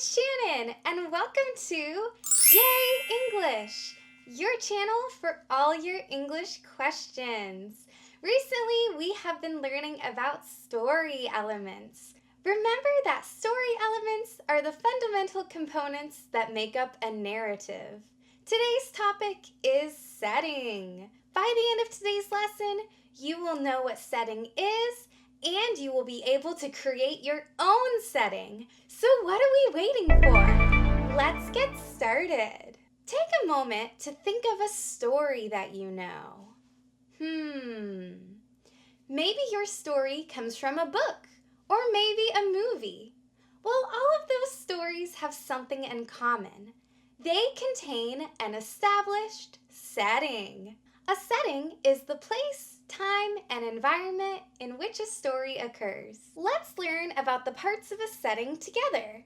it's Shannon, and welcome to Yay English, your channel for all your English questions. Recently, we have been learning about story elements. Remember that story elements are the fundamental components that make up a narrative. Today's topic is setting. By the end of today's lesson, you will know what setting is, and you will be able to create your own setting. So what are we waiting for? Let's get started. Take a moment to think of a story that you know. Maybe your story comes from a book, or maybe a movie. Well, all of those stories have something in common. They contain an established setting. A setting is the place, time, and environment in which a story occurs. Let's learn about the parts of a setting together.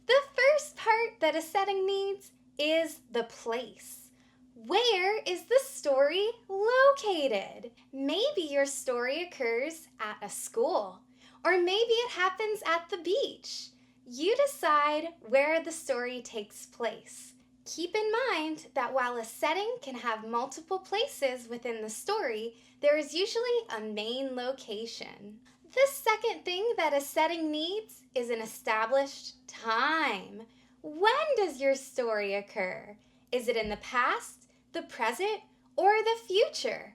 The first part that a setting needs is the place. Where is the story located? Maybe your story occurs at a school, or maybe it happens at the beach. You decide where the story takes place. Keep in mind that while a setting can have multiple places within the story, there is usually a main location. The second thing that a setting needs is an established time. When does your story occur? Is it in the past, the present, or the future?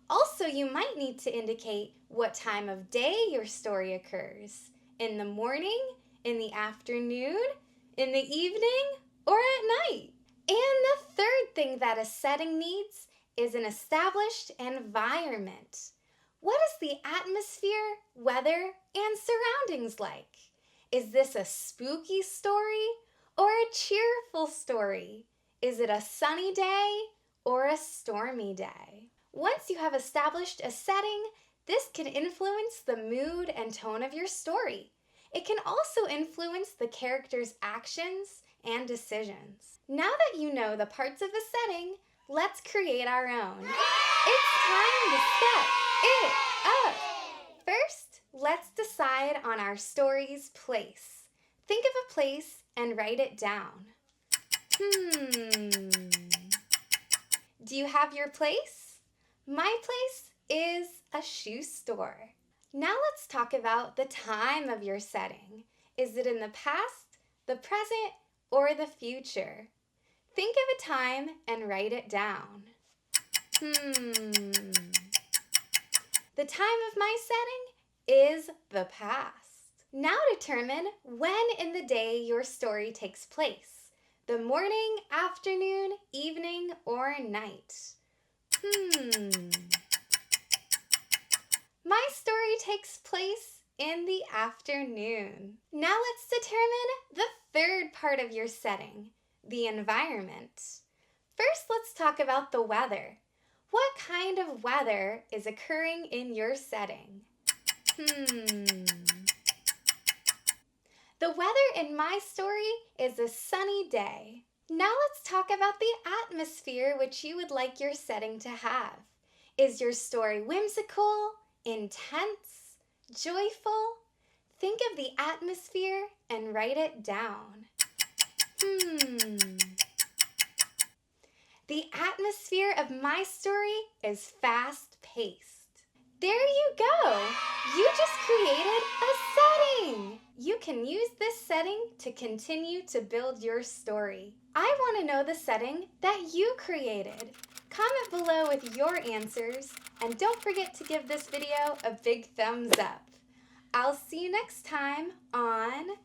Also, you might need to indicate what time of day your story occurs. In the morning, in the afternoon, in the evening, or at night. And the third thing that a setting needs is an established environment. What is the atmosphere, weather, and surroundings like? Is this a spooky story or a cheerful story? Is it a sunny day or a stormy day? Once you have established a setting, this can influence the mood and tone of your story. It can also influence the character's actions and decisions. Now that you know the parts of a setting, let's create our own. It's time to set it up. First, let's decide on our story's place. Think of a place and write it down. Do you have your place? My place is a shoe store. Now let's talk about the time of your setting. Is it in the past, the present, or the future? Think of a time and write it down. The time of my setting is the past. Now determine when in the day your story takes place. The morning, afternoon, evening, or night. My story takes place in the afternoon. Now let's determine the third part of your setting, the environment. First, let's talk about the weather. What kind of weather is occurring in your setting? The weather in my story is a sunny day. Now let's talk about the atmosphere which you would like your setting to have. Is your story whimsical, intense, joyful? Think of the atmosphere and write it down. The atmosphere of my story is fast-paced. There you go! You just created a setting! You can use this setting to continue to build your story. I want to know the setting that you created. Comment below with your answers, and don't forget to give this video a big thumbs up. I'll see you next time on